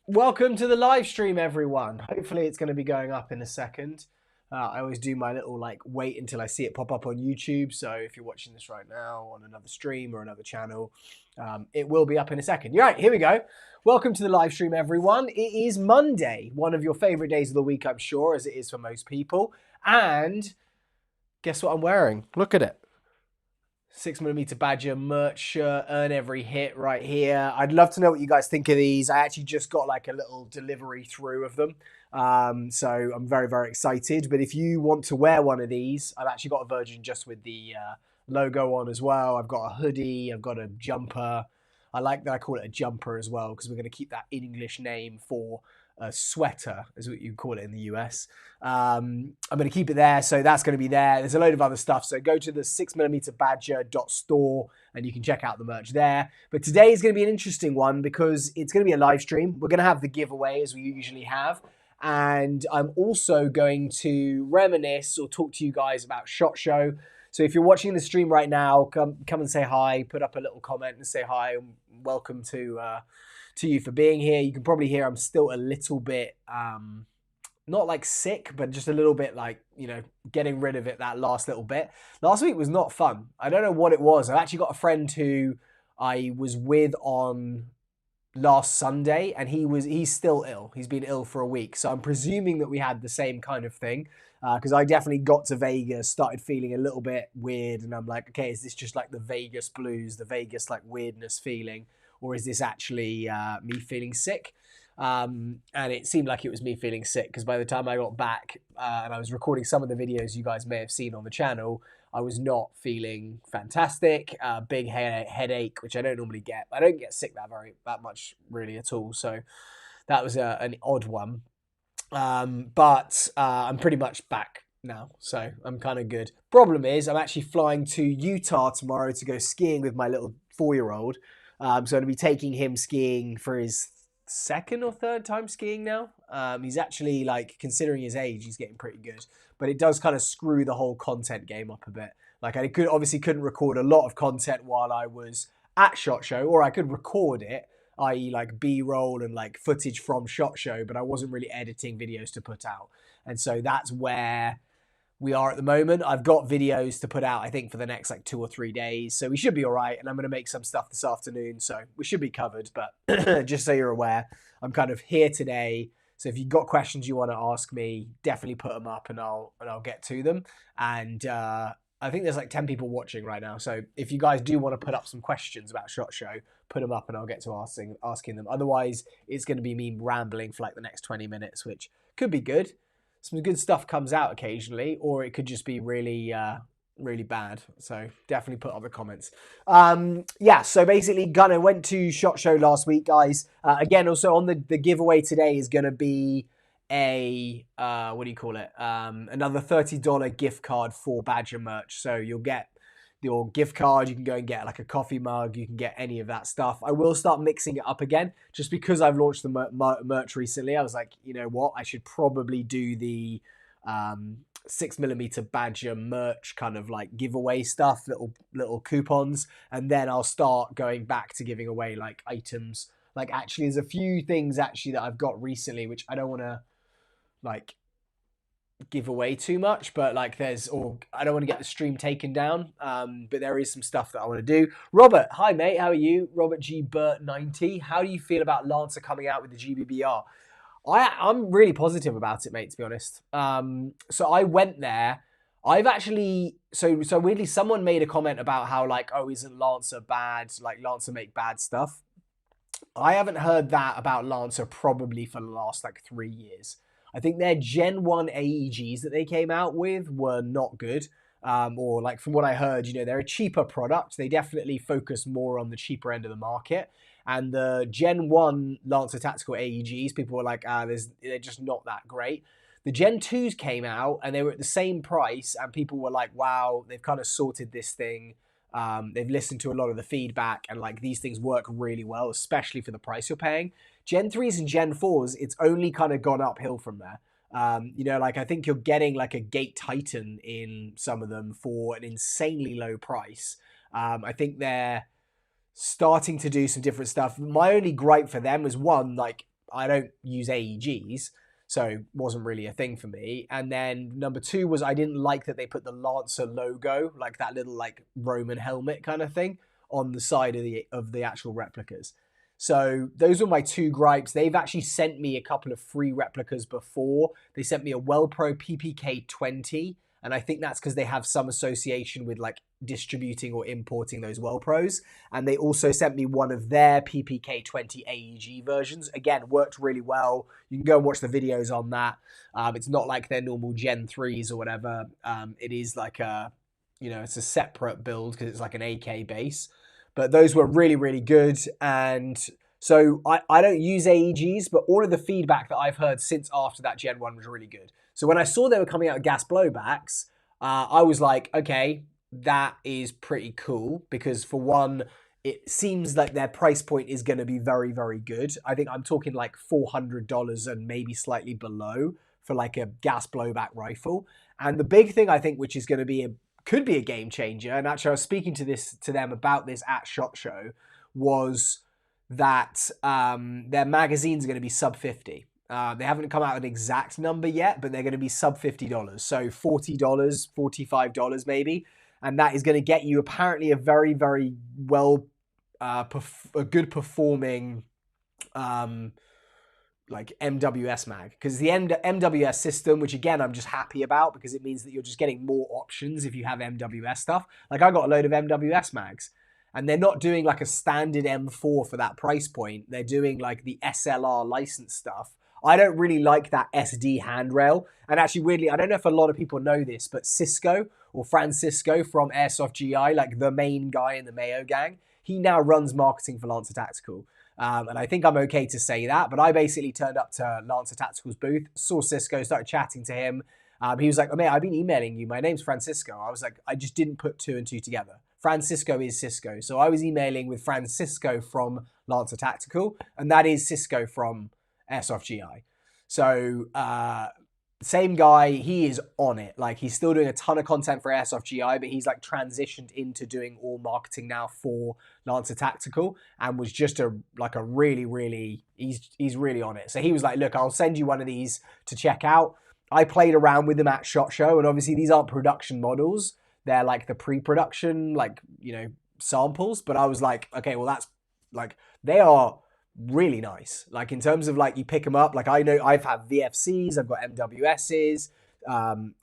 Welcome to the live stream, everyone. Hopefully, it's going to be going up in a second. I always do my little wait until I see it pop up on YouTube. So if you're watching this right now on another stream or another channel, it will be up in a second. You're right, here we go. Welcome to the live stream, everyone. It is Monday, one of your favorite days of the week, I'm sure, as it is for most people. And guess what I'm wearing? Look at it. 6mm Badger merch shirt, earn every hit right here. I'd love to know what you guys think of these. I actually just got like a little delivery through of them. So I'm very, very excited. But if you want to wear one of these, I've actually got a version just with the logo on as well. I've got a hoodie, I've got a jumper. I like that I call it a jumper as well because we're going to keep that English name for a sweater, is what you call it in the US. I'm going to keep it there, so that's going to be there. There's a load of other stuff, so go to the 6mm Badger.store and you can check out the merch there. But today is going to be an interesting one because it's going to be a live stream. We're going to have the giveaway as we usually have. And I'm also going to reminisce or talk to you guys about SHOT Show. So if you're watching the stream right now, come and say hi, put up a little comment and say hi and welcome to you for being here. You can probably hear I'm still a little bit, not like sick, but just a little bit like, getting rid of it that last little bit. Last week was not fun. I don't know what it was. I've actually got a friend who I was with on last Sunday and he's still ill. He's been ill for a week. So I'm presuming that we had the same kind of thing because I definitely got to Vegas, started feeling a little bit weird. And I'm like, okay, is this just like the Vegas blues, the Vegas like weirdness feeling? Or is this actually me feeling sick? And it seemed like it was me feeling sick because by the time I got back and I was recording some of the videos you guys may have seen on the channel, I was not feeling fantastic. Big headache, which I don't normally get. I don't get sick that much really at all. So that was an odd one. But I'm pretty much back now, so I'm kind of good. Problem is, I'm actually flying to Utah tomorrow to go skiing with my little 4-year-old. So I'm going to be taking him skiing for his second or third time skiing now. He's actually, considering his age, he's getting pretty good. But it does kind of screw the whole content game up a bit. Like, I obviously couldn't record a lot of content while I was at SHOT Show, or I could record it, i.e. like B-roll and like footage from SHOT Show, but I wasn't really editing videos to put out. And so that's where we are at the moment. I've got videos to put out, I think, for the next 2 or 3 days. So we should be all right. And I'm going to make some stuff this afternoon. So we should be covered. But just so you're aware, I'm kind of here today. So if you've got questions you want to ask me, definitely put them up and I'll get to them. And I think there's 10 people watching right now. So if you guys do want to put up some questions about SHOT Show, put them up and I'll get to asking them. Otherwise, it's going to be me rambling for the next 20 minutes, which could be good. Some good stuff comes out occasionally, or it could just be really, really bad. So definitely put up the comments. So basically, Gunner went to SHOT Show last week, guys. Again, also on the giveaway today is going to be a, another $30 gift card for Badger merch. So you'll get your gift card, you can go and get a coffee mug, you can get any of that stuff. I will start mixing it up again just because I've launched the merch recently. I was like, you know what, I should probably do the 6mm Badger merch kind of giveaway stuff, little coupons, and then I'll start going back to giving away items. Actually, there's a few things actually that I've got recently which I don't want to give away too much, but I don't want to get the stream taken down, but there is some stuff that I want to do. Robert, hi mate, how are you? Robert G Burt 90, how do you feel about Lancer coming out with the GBBR? I'm really positive about it, mate, to be honest. So I went there. I've actually, so weirdly, someone made a comment about how isn't Lancer bad? Lancer make bad stuff. I haven't heard that about Lancer probably for the last 3 years. I think their Gen 1 AEGs that they came out with were not good. Or from what I heard, they're a cheaper product. They definitely focus more on the cheaper end of the market. And the Gen 1 Lancer Tactical AEGs, people were like, they're just not that great. The Gen 2s came out and they were at the same price and people were like, wow, they've kind of sorted this thing. They've listened to a lot of the feedback and these things work really well, especially for the price you're paying. Gen 3s and Gen 4s, it's only kind of gone uphill from there. I think you're getting a Gate Titan in some of them for an insanely low price. I think they're starting to do some different stuff. My only gripe for them was one, I don't use AEGs, so it wasn't really a thing for me. And then number 2 was I didn't like that they put the Lancer logo, like that little like Roman helmet kind of thing, on the side of the actual replicas. So those were my 2 gripes. They've actually sent me a couple of free replicas before. They sent me a WellPro PPK20, and I think that's because they have some association with like distributing or importing those WellPros. And they also sent me one of their PPK20 AEG versions. Again, worked really well. You can go and watch the videos on that. It's not like their normal Gen 3s or whatever. It is like it's a separate build because it's like an AK base. But those were really, really good. And so I don't use AEGs, but all of the feedback that I've heard since after that Gen 1 was really good. So when I saw they were coming out with gas blowbacks, I was like, okay, that is pretty cool. Because for one, it seems like their price point is going to be very, very good. I think I'm talking like $400 and maybe slightly below for like a gas blowback rifle. And the big thing I think, which is going to be could be a game changer, and actually I was speaking to them about this at SHOT Show, was that their magazines are going to be sub 50. They haven't come out with an exact number yet, but they're going to be sub $50. So $40, $45 maybe. And that is going to get you apparently a very, very a good performing like MWS mag, because the MWS system, which again I'm just happy about because it means that you're just getting more options if you have MWS stuff. Like I got a load of MWS mags, and they're not doing like a standard M4 for that price point. They're doing like the SLR license stuff. I don't really like that SD handrail. And actually, weirdly, I don't know if a lot of people know this, but Cisco or Francisco from Airsoft GI, like the main guy in the Mayo gang, he now runs marketing for Lancer Tactical. And I think I'm okay to say that, but I basically turned up to Lancer Tactical's booth, saw Cisco, started chatting to him. He was like, oh, mate, I've been emailing you. My name's Francisco. I was like, I just didn't put 2 and 2 together. Francisco is Cisco. So I was emailing with Francisco from Lancer Tactical, and that is Cisco from Airsoft GI. So same guy, he is on it. Like he's still doing a ton of content for Airsoft GI, but he's like transitioned into doing all marketing now for Lancer Tactical, and was just a really, really, he's really on it. So he was like, look, I'll send you one of these to check out. I played around with them at SHOT Show, and obviously these aren't production models. They're like the pre-production, samples. But I was like, okay, well that's like, they are really nice. Like in terms of like, you pick them up. Like I know I've had VFCs, I've got MWSs,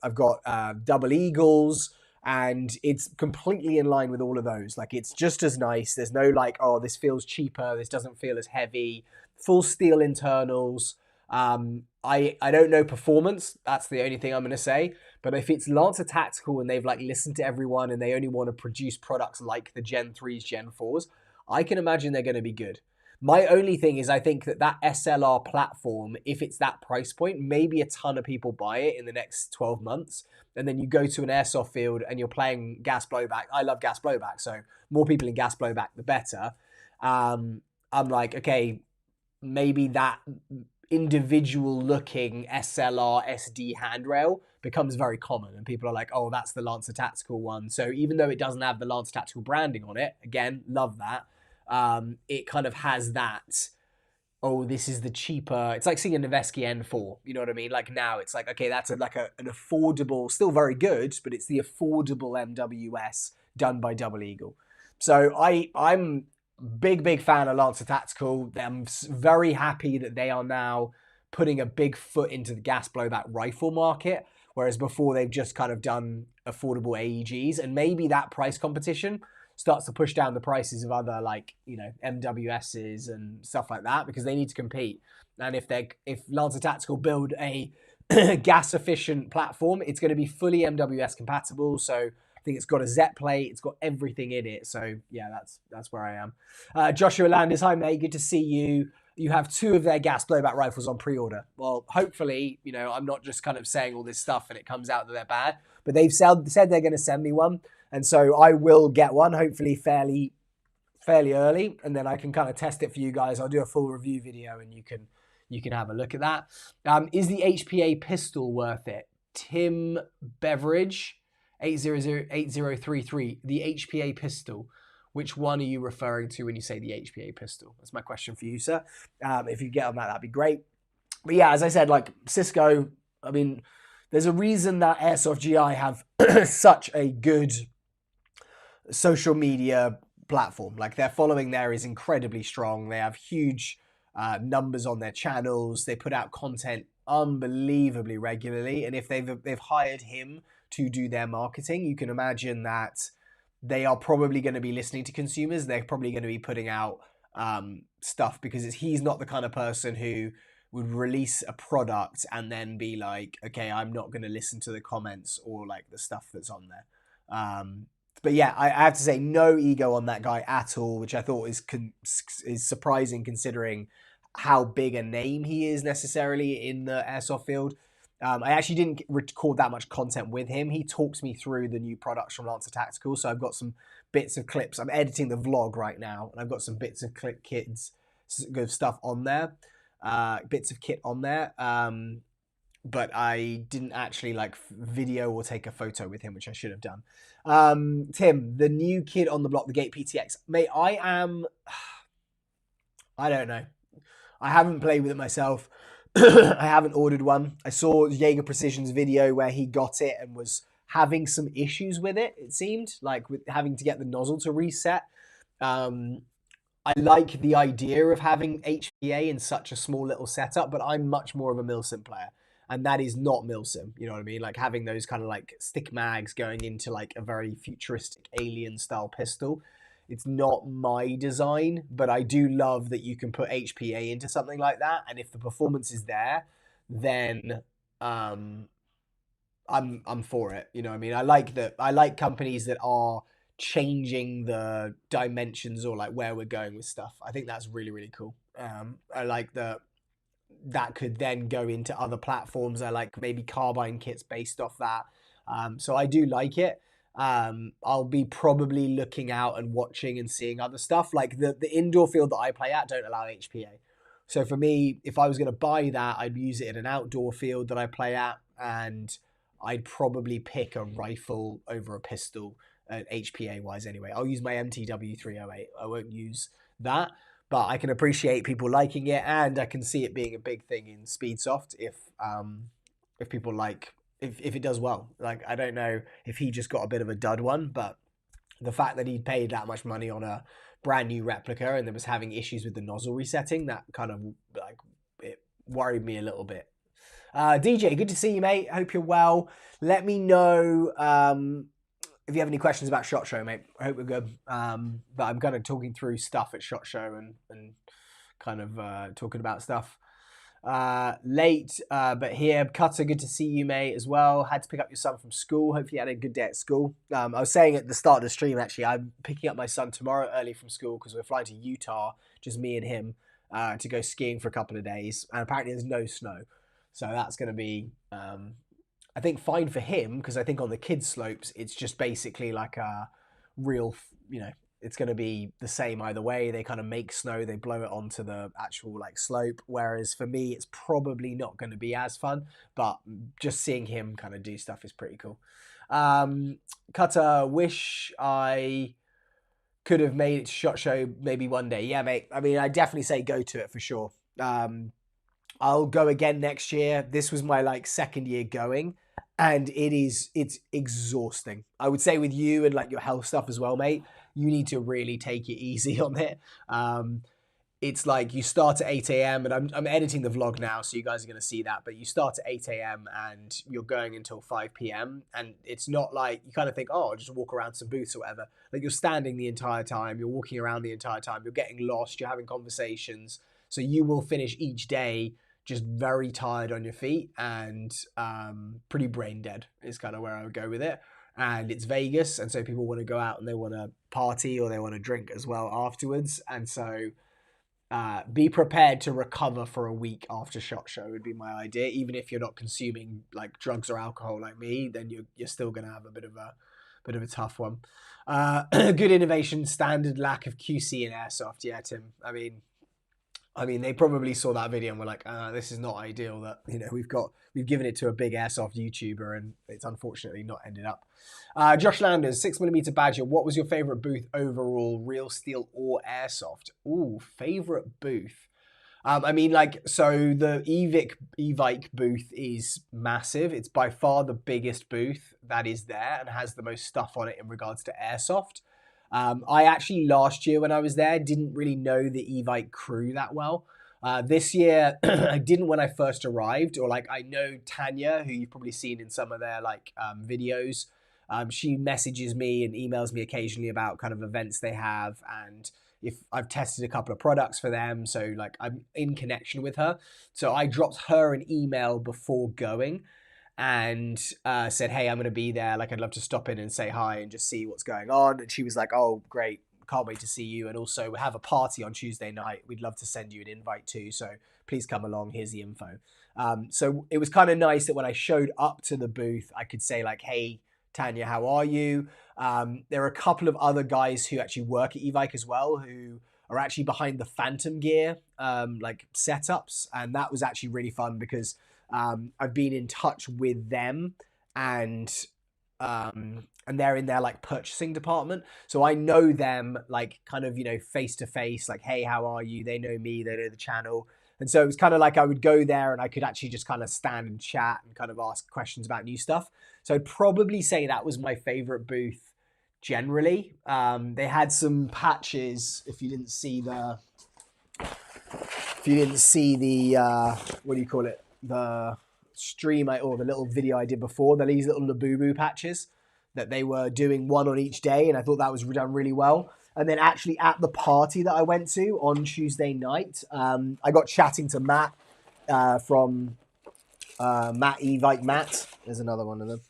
I've got double eagles, and it's completely in line with all of those. Like it's just as nice. There's no like, oh, this feels cheaper, this doesn't feel as heavy. Full steel internals. I don't know performance. That's the only thing I'm going to say. But if it's Lancer Tactical and they've like listened to everyone and they only want to produce products like the Gen 3s, Gen 4s, I can imagine they're going to be good. My only thing is I think that SLR platform, if it's that price point, maybe a ton of people buy it in the next 12 months. And then you go to an airsoft field and you're playing gas blowback. I love gas blowback, so more people in gas blowback, the better. I'm like, okay, maybe that individual looking SLR SD handrail becomes very common, and people are like, oh, that's the Lancer Tactical one. So even though it doesn't have the Lancer Tactical branding on it, again, love that. It kind of has that, oh, this is the cheaper, it's like seeing a Noveski N4, you know what I mean? Like now it's like, okay, that's an affordable, still very good, but it's the affordable MWS done by Double Eagle. So I'm big fan of Lancer Tactical. I'm very happy that they are now putting a big foot into the gas blowback rifle market, whereas before they've just kind of done affordable AEGs, and maybe that price competition starts to push down the prices of other MWSs and stuff like that, because they need to compete. And if Lancer Tactical build a gas efficient platform, it's going to be fully MWS compatible. So I think it's got a Z plate, it's got everything in it. So yeah, that's where I am. Joshua Landis, hi mate, good to see you. You have 2 of their gas blowback rifles on pre-order. Well, hopefully, I'm not just kind of saying all this stuff and it comes out that they're bad, but they've said they're going to send me one. And so I will get one, hopefully fairly early, and then I can kind of test it for you guys. I'll do a full review video and you can have a look at that. Is the HPA pistol worth it? Tim Beveridge, 8008033, the HPA pistol. Which one are you referring to when you say the HPA pistol? That's my question for you, sir. If you get on that, that'd be great. But yeah, as I said, like Cisco, I mean, there's a reason that Airsoft GI have such a good social media platform. Like their following there is incredibly strong. They have huge numbers on their channels. They put out content unbelievably regularly. And if they've hired him to do their marketing, you can imagine that they are probably going to be listening to consumers. They're probably going to be putting out stuff because he's not the kind of person who would release a product and then be like, okay, I'm not going to listen to the comments or like the stuff that's on there. But yeah, I have to say no ego on that guy at all, which I thought is surprising considering how big a name he is necessarily in the airsoft field. I actually didn't record that much content with him. He talks me through the new products from Lancer Tactical, so I've got some bits of clips. I'm editing the vlog right now, and I've got some bits of good stuff on there, bits of kit on there. But I didn't actually like video or take a photo with him, which I should have done. Tim, the new kid on the block, the Gate PTX. Mate, I don't know. I haven't played with it myself. I haven't ordered one. I saw Jaeger Precision's video where he got it and was having some issues with it, it seemed, like with having to get the nozzle to reset. I like the idea of having HPA in such a small little setup, but I'm much more of a Milsim player. And that is not Milsim, you know what I mean? Like having those kind of like stick mags going into like a very futuristic alien style pistol. It's not my design, but I do love that you can put HPA into something like that. And if the performance is there, then I'm for it. You know what I mean? I like companies that are changing the dimensions or like where we're going with stuff. I think that's really, really cool. I like that could then go into other platforms. I like maybe carbine kits based off that. So I do like it. I'll be probably looking out and watching and seeing other stuff. Like the indoor field that I play at don't allow HPA. So for me, if I was going to buy that, I'd use it in an outdoor field that I play at, and I'd probably pick a rifle over a pistol, HPA wise anyway. I'll use my MTW 308. I won't use that. But I can appreciate people liking it, and I can see it being a big thing in Speedsoft if people like if it does well. Like I don't know if he just got a bit of a dud one, but the fact that he paid that much money on a brand new replica and then was having issues with the nozzle resetting, that kind of like it worried me a little bit. DJ, good to see you, mate. Hope you're well. Let me know if you have any questions about SHOT Show, mate. I hope we're good. But I'm kind of talking through stuff at SHOT Show and kind of talking about stuff. Late, but here. Cutter, good to see you, mate, as well. Had to pick up your son from school. Hopefully you had a good day at school. I was saying at the start of the stream, actually, I'm picking up my son tomorrow early from school because we're flying to Utah, just me and him, to go skiing for a couple of days. And apparently there's no snow. So that's going to be... I think fine for him, because I think on the kids' slopes, it's just basically like a real, it's going to be the same either way. They kind of make snow, they blow it onto the actual like slope. Whereas for me, it's probably not going to be as fun, but just seeing him kind of do stuff is pretty cool. Cutter, wish I could have made it to SHOT Show maybe one day. Yeah, mate. I mean, I definitely say go to it for sure. I'll go again next year. This was my like second year going, and it's exhausting. I would say with you and like your health stuff as well, mate, you need to really take it easy on it. It's like you start at 8 a.m. and I'm editing the vlog now, so you guys are going to see that, but you start at 8 a.m. and you're going until 5 p.m. and it's not like you kind of think, oh, I'll just walk around some booths or whatever. Like you're standing the entire time, you're walking around the entire time, you're getting lost, you're having conversations. So you will finish each day just very tired on your feet and pretty brain dead is kind of where I would go with it. And it's Vegas, and so people want to go out and they want to party or they want to drink as well afterwards. And so be prepared to recover for a week after SHOT Show would be my idea. Even if you're not consuming like drugs or alcohol like me, then you're still going to have a bit of a tough one. Good innovation, standard lack of QC in airsoft. Yeah, Tim. I mean, I mean, they probably saw that video and were like, this is not ideal that, we've given it to a big airsoft YouTuber and it's unfortunately not ended up. Josh Landers, 6mm Badger, what was your favorite booth overall, real steel or airsoft? Ooh, favorite booth. I mean, so the Evike booth is massive. It's by far the biggest booth that is there and has the most stuff on it in regards to airsoft. I actually, last year when I was there, didn't really know the Evike crew that well. This year, I didn't when I first arrived, or I know Tanya, who you've probably seen in some of their videos. She messages me and emails me occasionally about kind of events they have, and if I've tested a couple of products for them, so I'm in connection with her. So I dropped her an email before going and said, hey, I'm going to be there. I'd love to stop in and say hi and just see what's going on. And she was like, oh, great. Can't wait to see you. And also we have a party on Tuesday night. We'd love to send you an invite too. So please come along. Here's the info. So it was kind of nice that when I showed up to the booth, I could say hey, Tanya, how are you? There are a couple of other guys who actually work at Evike as well, who are actually behind the Phantom gear, setups. And that was actually really fun because I've been in touch with them and they're in their purchasing department. So I know them kind of, face to face, hey, how are you? They know me, they know the channel. And so it was kind of I would go there and I could actually just kind of stand and chat and kind of ask questions about new stuff. So I'd probably say that was my favorite booth generally. They had some patches, if you didn't see the, what do you call it? The stream or the little video I did before, these little Labubu patches that they were doing one on each day. And I thought that was done really well. And then actually at the party that I went to on Tuesday night, I got chatting to Matt from Matt Evike Matt. There's another one of them.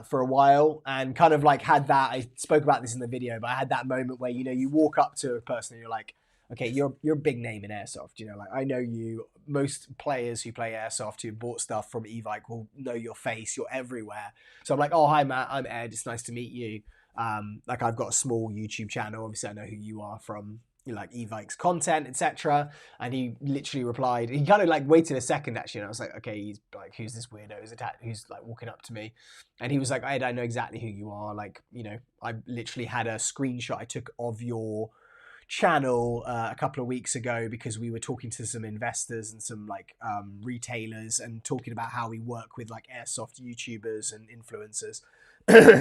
For a while and kind of had that, I spoke about this in the video, but I had that moment where, you walk up to a person and you're like, okay, you're a big name in airsoft, I know you. Most players who play airsoft who bought stuff from Evike will know your face, you're everywhere. So I'm like, oh, hi Matt, I'm Ed, it's nice to meet you. I've got a small YouTube channel, obviously I know who you are from Evike's content, etc. And he literally replied, he kind of waited a second actually, and I was like, okay, he's who's this weirdo who's walking up to me? And he was like, Ed, I know exactly who you are. I literally had a screenshot I took of your channel a couple of weeks ago because we were talking to some investors and some retailers and talking about how we work with airsoft YouTubers and influencers.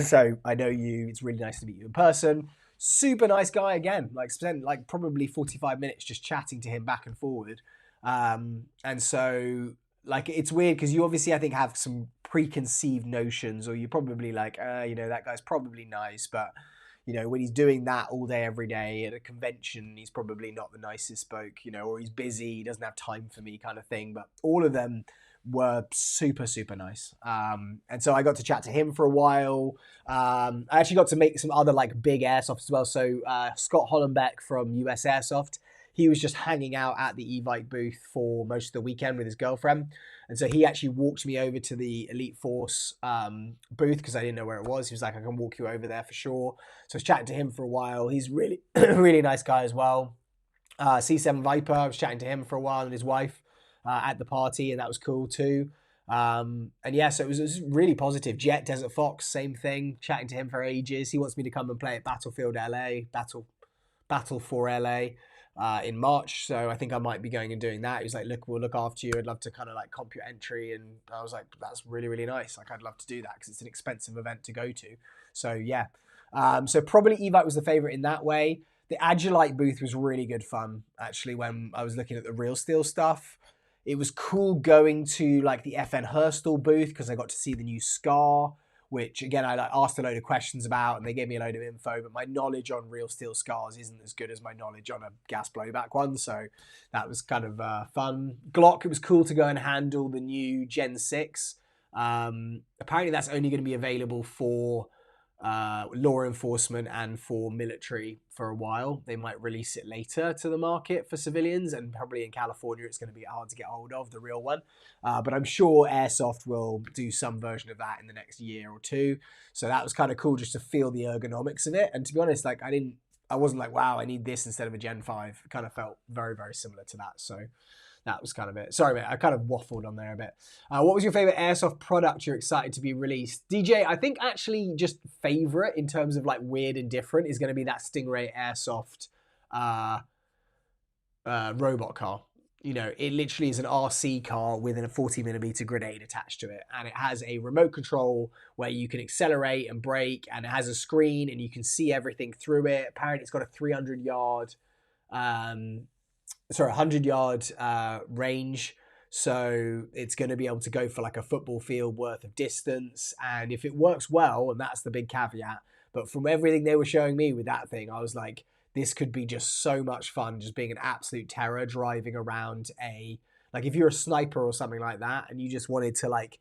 So I know you, it's really nice to meet you in person. Super nice guy again, spent probably 45 minutes just chatting to him back and forward. And so it's weird because you obviously, I think, have some preconceived notions, or you're probably that guy's probably nice, but when he's doing that all day, every day at a convention, he's probably not the nicest bloke, or he's busy, he doesn't have time for me kind of thing. But all of them were super, super nice. And so I got to chat to him for a while. I actually got to make some other big airsoft as well. So Scott Hollenbeck from US Airsoft, he was just hanging out at the Evike booth for most of the weekend with his girlfriend. And so he actually walked me over to the Elite Force booth because I didn't know where it was. He was like, I can walk you over there for sure. So I was chatting to him for a while. He's really, really nice guy as well. C7 Viper, I was chatting to him for a while and his wife at the party, and that was cool too. And yeah, so it was really positive. Jet Desert Fox, same thing, chatting to him for ages. He wants me to come and play at Battlefield LA, Battle for LA. In March, so I think I might be going and doing that. He was like, look, we'll look after you. I'd love to kind of comp your entry. And I was like, that's really, really nice. I'd love to do that because it's an expensive event to go to. So yeah. So probably Evike was the favorite in that way. The Agilite booth was really good fun, actually, when I was looking at the real steel stuff. It was cool going to the FN Herstal booth because I got to see the new SCAR, which again, I asked a load of questions about and they gave me a load of info, but my knowledge on real steel scars isn't as good as my knowledge on a gas blowback one. So that was kind of fun. Glock, it was cool to go and handle the new Gen 6. Apparently that's only going to be available for law enforcement and for military for a while. They might release it later to the market for civilians, and probably in California it's going to be hard to get hold of, the real one. But I'm sure Airsoft will do some version of that in the next year or two. So that was kind of cool just to feel the ergonomics of it. And to be honest, I wasn't like, wow, I need this instead of a Gen 5. It kind of felt very, very similar to that. So that was kind of it. Sorry, mate, I kind of waffled on there a bit. What was your favorite airsoft product you're excited to be released? DJ, I think actually just favorite in terms of like weird and different is going to be that Stingray airsoft robot car. You know, it literally is an RC car with a 40mm grenade attached to it. And it has a remote control where you can accelerate and brake, and it has a screen and you can see everything through it. Apparently it's got a 100-yard range. So it's going to be able to go for like a football field worth of distance. And if it works well, and that's the big caveat, but from everything they were showing me with that thing, I was like, this could be just so much fun, just being an absolute terror driving around like if you're a sniper or something like that and you just wanted to like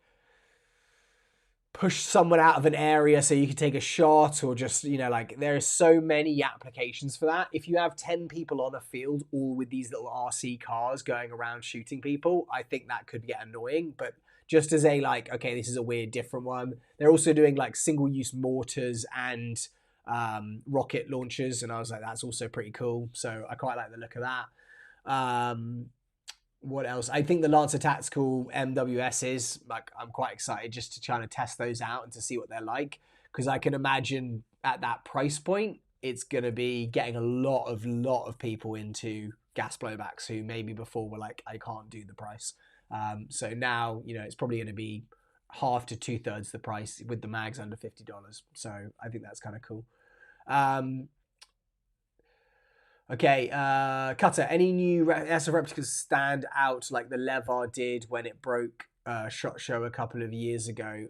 push someone out of an area so you could take a shot, or just, you know, like there are so many applications for that. If you have 10 people on a field all with these little RC cars going around shooting people, I think that could get annoying. But just as a like, okay, this is a weird different one. They're also doing like single-use mortars and rocket launchers, and I was like, that's also pretty cool. So I quite like the look of that. What else? I think the Lancer Tactical MWSs, like, I'm quite excited just to try to test those out and to see what they're like, because I can imagine at that price point, it's going to be getting a lot of people into gas blowbacks who maybe before were like, I can't do the price. So now, you know, it's probably going to be half to 2/3 the price with the mags under $50. So I think that's kind of cool. Okay, Cutter, any new airsoft replicas stand out like the Levar did when it broke SHOT Show a couple of years ago?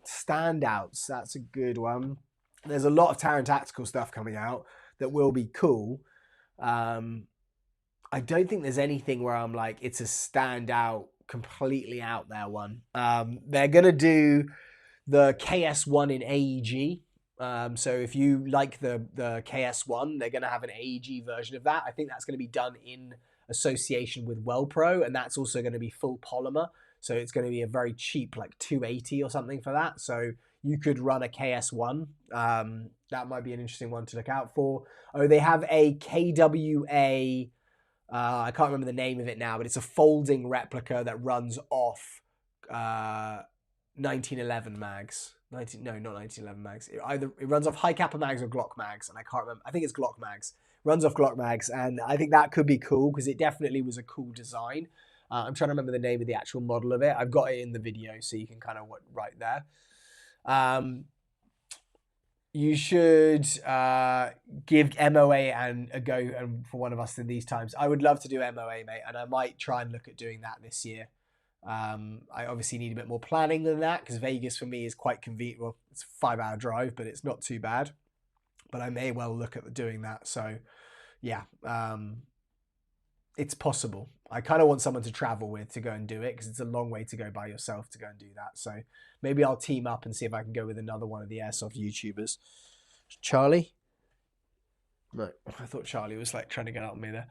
Standouts, that's a good one. There's a lot of Terran Tactical stuff coming out that will be cool. I don't think there's anything where I'm like, it's a standout, completely out there one. They're going to do the KS1 in AEG. So if you like the KS1, they're going to have an AEG version of that. I think that's going to be done in association with WellPro, and that's also going to be full polymer. So it's going to be a very cheap, like $280 or something for that. So you could run a KS1. That might be an interesting one to look out for. Oh, they have a KWA. I can't remember the name of it now, but it's a folding replica that runs off 1911 mags. Not 1911 mags. It runs off high kappa mags or Glock mags, and I can't remember. I think it's Glock mags. Runs off Glock mags, and I think that could be cool because it definitely was a cool design. I'm trying to remember the name of the actual model of it. I've got it in the video, so you can kind of right there. You should give MOA and a go for one of us in these times. I would love to do MOA, mate, and I might try and look at doing that this year. I obviously need a bit more planning than that because Vegas for me is quite convenient. Well, it's a 5-hour drive, but it's not too bad. But I may well look at doing that. So, yeah, it's possible. I kind of want someone to travel with to go and do it because it's a long way to go by yourself to go and do that. So maybe I'll team up and see if I can go with another one of the airsoft YouTubers. Charlie? No, I thought Charlie was like trying to get out on me there.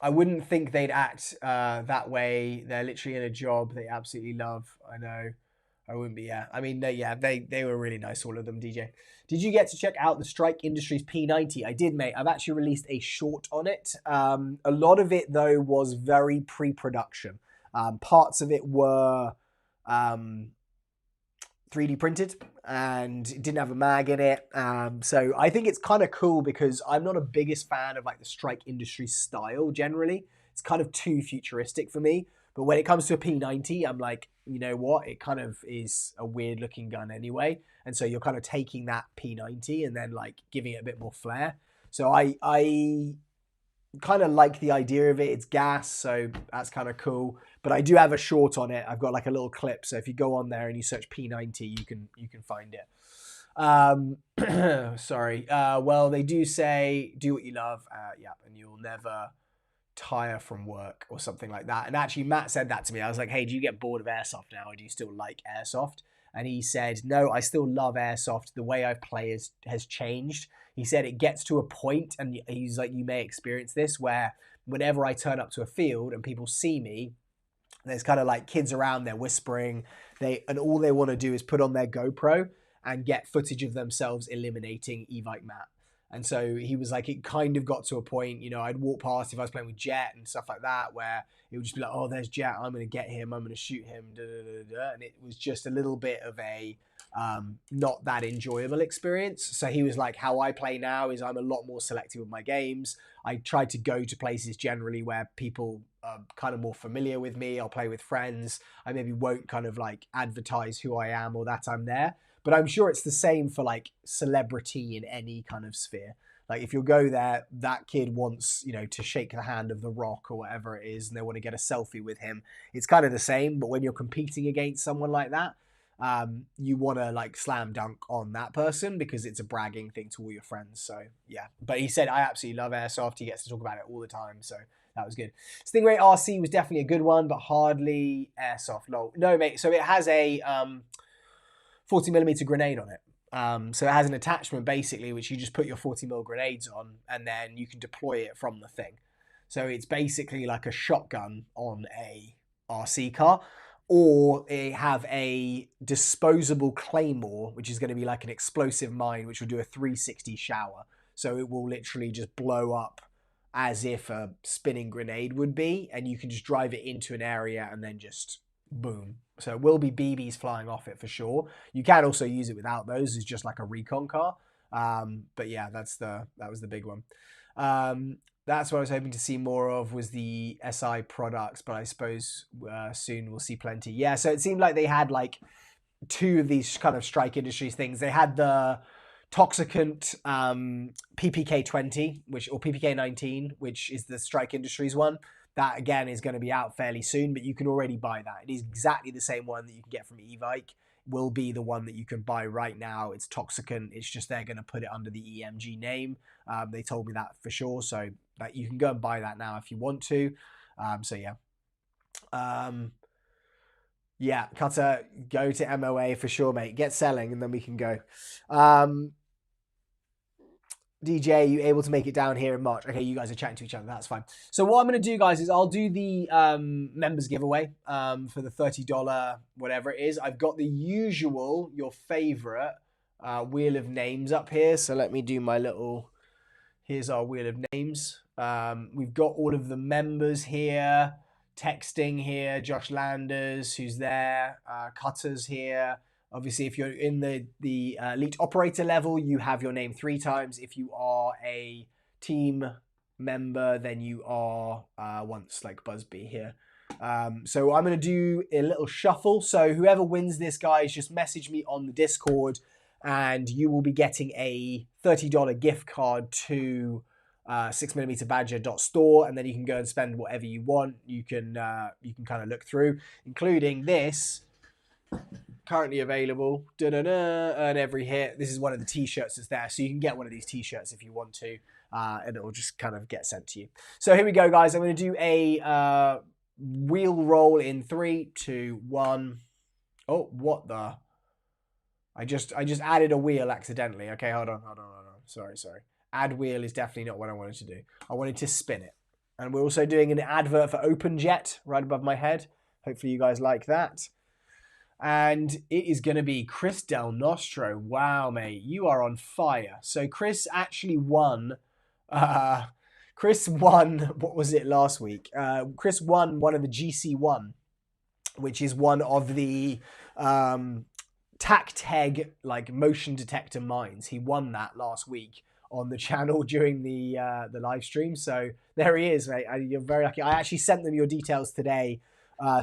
I wouldn't think they'd act that way. They're literally in a job they absolutely love. I know. I wouldn't be, yeah. I mean, they were really nice, all of them, DJ. Did you get to check out the Strike Industries P90? I did, mate. I've actually released a short on it. A lot of it, though, was very pre-production. Parts of it were 3D printed and it didn't have a mag in it. So I think it's kind of cool because I'm not a biggest fan of like the Strike Industries style generally. It's kind of too futuristic for me. But when it comes to a P90, I'm like, you know what? It kind of is a weird looking gun anyway. And so you're kind of taking that P90 and then like giving it a bit more flair. So I kind of like the idea of it. It's gas, so that's kind of cool. But I do have a short on it. I've got like a little clip. So if you go on there and you search P90, you can find it. Sorry. Well, they do say, do what you love. Yeah, and you'll never tire from work or something like that. And actually Matt said that to me. I was like, hey, do you get bored of airsoft now, or do you still like airsoft? And he said, no, I still love airsoft. The way I play has changed. He said it gets to a point, and he's like, you may experience this, where whenever I turn up to a field and people see me, there's kind of like kids around, they're whispering, and all they want to do is put on their GoPro. and get footage of themselves eliminating Evike Matt. And so he was like, it kind of got to a point, you know, I'd walk past if I was playing with Jet and stuff like that, where it would just be like, oh, there's Jet, I'm going to get him, I'm going to shoot him, and it was just a little bit of a not that enjoyable experience. So he was like, how I play now is I'm a lot more selective with my games. I try to go to places generally where people are kind of more familiar with me. I'll play with friends. I maybe won't kind of like advertise who I am or that I'm there. But I'm sure it's the same for like celebrity in any kind of sphere. Like if you'll go there, that kid wants, you know, to shake the hand of The Rock or whatever it is, and they want to get a selfie with him. It's kind of the same, but when you're competing against someone like that, you want to like slam dunk on that person because it's a bragging thing to all your friends. So yeah, but he said, I absolutely love airsoft. He gets to talk about it all the time. So that was good. Stingray RC was definitely a good one, but hardly airsoft. Lol. No, mate. So it has a 40mm grenade on it. So it has an attachment basically, which you just put your 40mm grenades on and then you can deploy it from the thing. So it's basically like a shotgun on a RC car, or they have a disposable claymore, which is going to be like an explosive mine, which will do a 360 shower. So it will literally just blow up as if a spinning grenade would be, and you can just drive it into an area and then just boom. So it will be BBs flying off it for sure. You can also use it without those. It's just like a recon car. But yeah, that was the big one. That's what I was hoping to see more of, was the SI products, but I suppose soon we'll see plenty. Yeah, so it seemed like they had like two of these kind of Strike Industries things. They had the Toxicant PPK-20, or PPK-19, which is the Strike Industries one. That, again, is going to be out fairly soon, but you can already buy that. It is exactly the same one that you can get from Evike. Will be the one that you can buy right now. It's Toxicant. It's just they're going to put it under the EMG name. They told me that for sure, so that you can go and buy that now if you want to. So yeah. Yeah, Cutter, go to MOA for sure, mate. Get selling and then we can go. DJ, you able to make it down here in March? Okay, you guys are chatting to each other. That's fine. So what I'm going to do, guys, is I'll do the members giveaway for the $30 whatever it is. I've got the usual, your favorite wheel of names up here. So let me do my little, here's our wheel of names. We've got all of the members here. Texting here, Josh Landers, who's there. Cutters here. Obviously, if you're in the elite operator level, you have your name 3 times. If you are a team member, then you are once, like Busby here. So I'm going to do a little shuffle. So whoever wins this, guys, just message me on the Discord and you will be getting a $30 gift card to 6mmBadger.store, and then you can go and spend whatever you want. You can kind of look through, including this. Currently available, earn every hit. This is one of the t-shirts that's there, so you can get one of these t-shirts if you want to, and it'll just kind of get sent to you. So here we go, guys. I'm going to do a wheel roll in 3, 2, 1. Oh, what the? I just added a wheel accidentally. Okay, hold on. Sorry. Add wheel is definitely not what I wanted to do. I wanted to spin it. And we're also doing an advert for OpenJet right above my head. Hopefully you guys like that. And it is going to be Chris Del Nostro. Wow, mate, you are on fire. So Chris actually won. Chris won, what was it last week? Chris won one of the GC1, which is one of the TACTEG, like motion detector mines. He won that last week on the channel during the live stream. So there he is, mate. You're very lucky. I actually sent them your details today.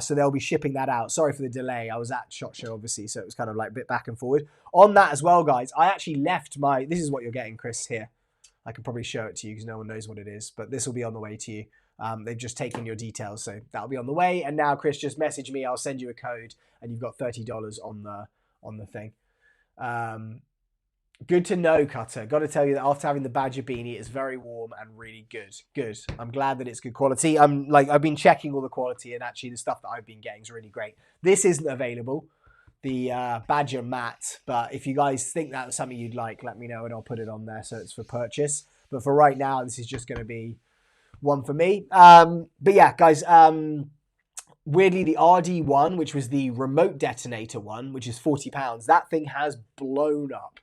So they'll be shipping that out. Sorry for the delay. I was at SHOT Show, obviously, so it was kind of like a bit back and forward. On that as well, guys, I actually left my... This is what you're getting, Chris, here. I can probably show it to you because no one knows what it is, but this will be on the way to you. They've just taken your details, so that'll be on the way. And now, Chris, just message me. I'll send you a code, and you've got $30 on the thing. Good to know, Cutter. Got to tell you that after having the Badger beanie, it's very warm and really good. Good. I'm glad that it's good quality. I've been checking all the quality, and actually the stuff that I've been getting is really great. This isn't available, the Badger matte, but if you guys think that's something you'd like, let me know and I'll put it on there so it's for purchase. But for right now, this is just going to be one for me. But yeah, guys, weirdly, the RD1, which was the remote detonator one, which is £40, that thing has blown up.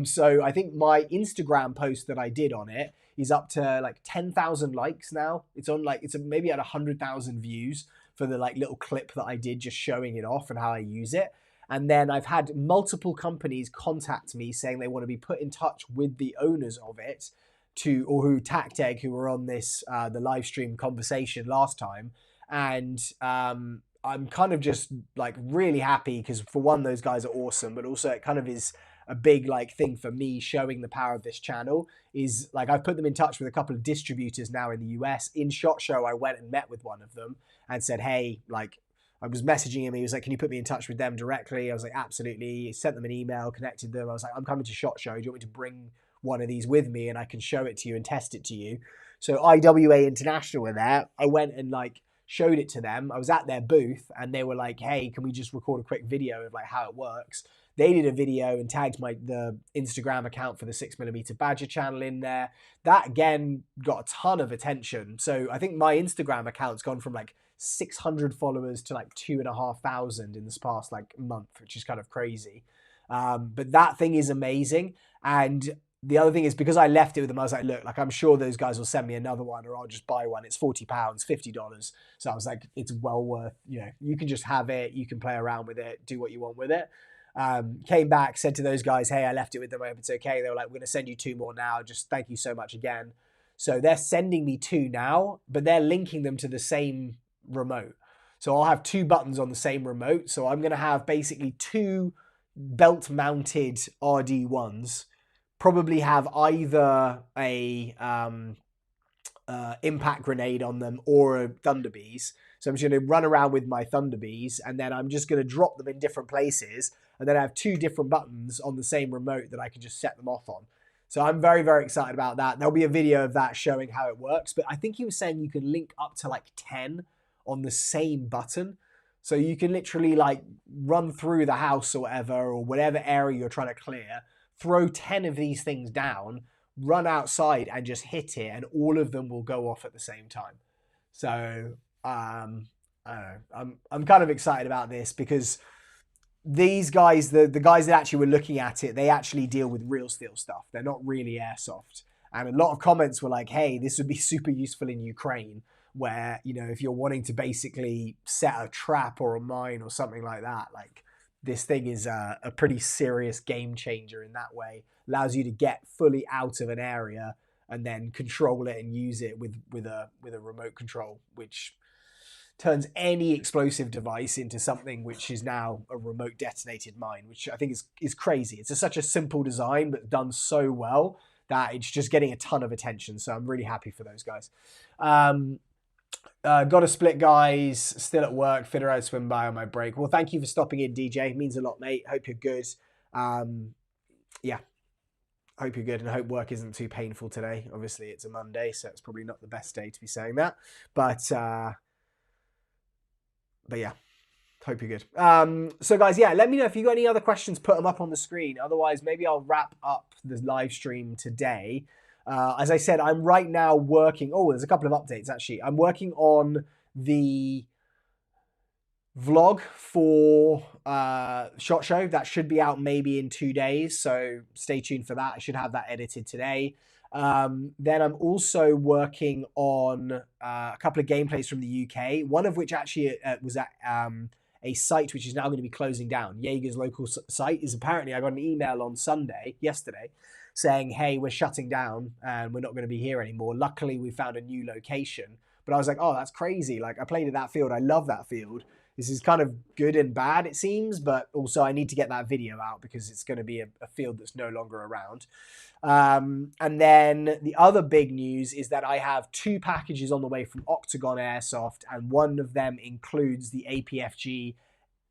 So I think my Instagram post that I did on it is up to like 10,000 likes now. It's on like, maybe at 100,000 views for the like little clip that I did just showing it off and how I use it. And then I've had multiple companies contact me saying they want to be put in touch with the owners of it or who TacTeg, who were on this, the live stream conversation last time. And I'm kind of just like really happy because for one, those guys are awesome, but also it kind of is a big like thing for me showing the power of this channel. Is like I've put them in touch with a couple of distributors now in the US. In SHOT Show, I went and met with one of them and said, hey, like I was messaging him. He was like, can you put me in touch with them directly? I was like, absolutely. Sent them an email, connected them. I was like, I'm coming to SHOT Show. Do you want me to bring one of these with me and I can show it to you and test it to you? So IWA International were there. I went and like showed it to them. I was at their booth and they were like, hey, can we just record a quick video of like how it works? They did a video and tagged the Instagram account for the 6mm Badger channel in there. That again got a ton of attention. So I think my Instagram account's gone from like 600 followers to like 2,500 in this past like month, which is kind of crazy. But that thing is amazing. And the other thing is because I left it with them, I was like, look, like I'm sure those guys will send me another one or I'll just buy one. It's £40, $50. So I was like, it's well worth, you can just have it. You can play around with it, do what you want with it. Came back, said to those guys, hey, I left it with them. I hope it's okay. They were like, we're going to send you 2 more now. Just thank you so much again. So they're sending me 2 now, but they're linking them to the same remote. So I'll have 2 buttons on the same remote. So I'm going to have basically 2 belt mounted RD1s, probably have either a impact grenade on them or a Thunderbees. So I'm just going to run around with my Thunderbees and then I'm just going to drop them in different places. And then I have 2 different buttons on the same remote that I can just set them off on. So I'm very, very excited about that. There'll be a video of that showing how it works. But I think he was saying you can link up to like 10 on the same button. So you can literally like run through the house or whatever area you're trying to clear, throw 10 of these things down, run outside and just hit it, and all of them will go off at the same time. So I don't know. I'm kind of excited about this because these guys, the guys that actually were looking at it, they actually deal with real steel stuff. They're not really airsoft. And a lot of comments were like, hey, this would be super useful in Ukraine, where, if you're wanting to basically set a trap or a mine or something like that, like this thing is a pretty serious game changer in that way. Allows you to get fully out of an area and then control it and use it with a remote control, which turns any explosive device into something which is now a remote detonated mine, which I think is crazy. It's such a simple design, but done so well that it's just getting a ton of attention. So I'm really happy for those guys. Got a split, guys. Still at work. Fitter out swim by on my break. Well, thank you for stopping in, DJ. It means a lot, mate. Hope you're good. Yeah. Hope you're good and I hope work isn't too painful today. Obviously, it's a Monday, so it's probably not the best day to be saying that. But yeah, hope you're good. So guys, yeah, let me know if you got any other questions, put them up on the screen. Otherwise, maybe I'll wrap up the live stream today. As I said, I'm right now working. Oh, there's a couple of updates, actually. I'm working on the vlog for SHOT Show. That should be out maybe in 2 days. So stay tuned for that. I should have that edited today. Then I'm also working on a couple of gameplays from the UK, one of which actually was at a site which is now going to be closing down. Jaeger's local site is apparently, I got an email on yesterday, saying, hey, we're shutting down and we're not going to be here anymore. Luckily, we found a new location. But I was like, oh, that's crazy. Like, I played at that field. I love that field. This is kind of good and bad, it seems, but also I need to get that video out because it's going to be a field that's no longer around. And then the other big news is that I have 2 packages on the way from Octagon Airsoft, and one of them includes the APFG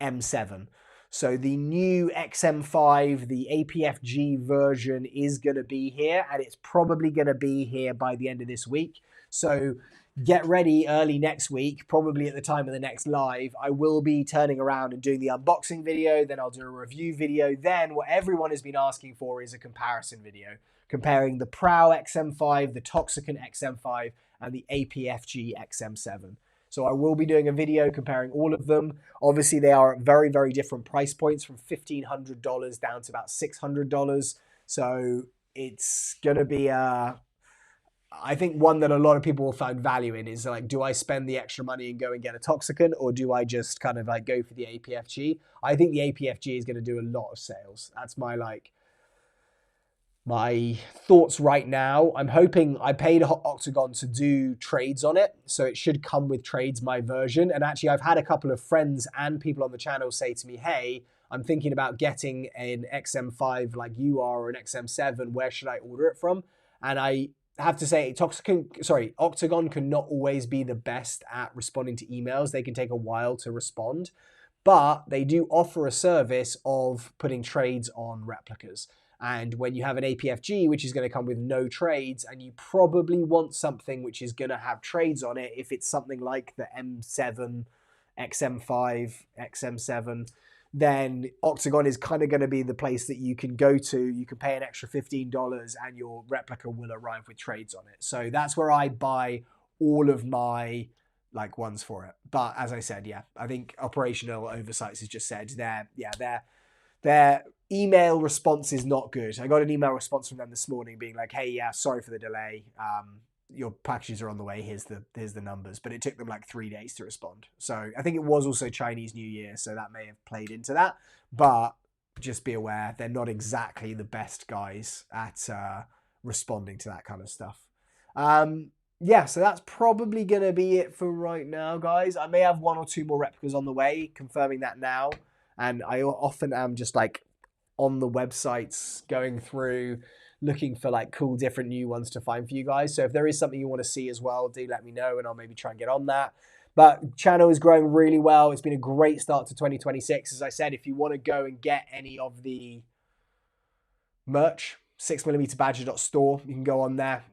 M7. So the new XM5, the APFG version is going to be here, and it's probably going to be here by the end of this week. So get ready early next week, probably at the time of the next live. I will be turning around and doing the unboxing video, then I'll do a review video. Then what everyone has been asking for is a comparison video, comparing the Prow XM5, the Toxicant XM5, and the APFG XM7. So I will be doing a video comparing all of them. Obviously, they are at very, very different price points, from $1,500 down to about $600. So it's going to be I think one that a lot of people will find value in is like, do I spend the extra money and go and get a toxicant, or do I just kind of like go for the APFG? I think the APFG is going to do a lot of sales. That's my thoughts right now. I'm hoping, I paid Octagon to do trades on it, so it should come with trades, my version. And actually, I've had a couple of friends and people on the channel say to me, hey, I'm thinking about getting an XM5 like you are, or an XM7. Where should I order it from? And I have to say, Octagon cannot always be the best at responding to emails. They can take a while to respond, but they do offer a service of putting trades on replicas. And when you have an APFG, which is going to come with no trades, and you probably want something which is going to have trades on it, if it's something like the M7, XM5, XM7, then Octagon is kind of going to be the place that you can go to. You can pay an extra $15 and your replica will arrive with trades on it. So that's where I buy all of my like ones for it. But as I said, yeah, I think Operational Oversights has just said their email response is not good. I got an email response from them this morning being like, hey, yeah, sorry for the delay. Your packages are on the way. Here's the numbers. But it took them like 3 days to respond. So I think it was also Chinese New Year, so that may have played into that. But just be aware, they're not exactly the best guys at responding to that kind of stuff. Yeah, so that's probably going to be it for right now, guys. I may have 1 or 2 more replicas on the way, confirming that now. And I often am just like on the websites going through, looking for like cool different new ones to find for you guys. So if there is something you want to see as well, do let me know and I'll maybe try and get on that. But channel is growing really well. It's been a great start to 2026. As I said, if you want to go and get any of the merch, 6mmBadger.store, you can go on there.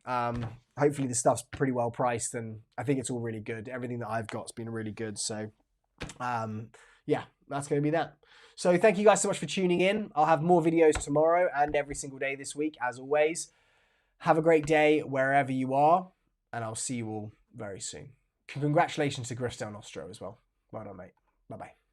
Hopefully the stuff's pretty well priced and I think it's all really good. Everything that I've got's been really good. So yeah, that's going to be that. So thank you guys so much for tuning in. I'll have more videos tomorrow and every single day this week, as always. Have a great day wherever you are, and I'll see you all very soon. Congratulations to Gristel Nostro as well. Well done, mate. Bye-bye.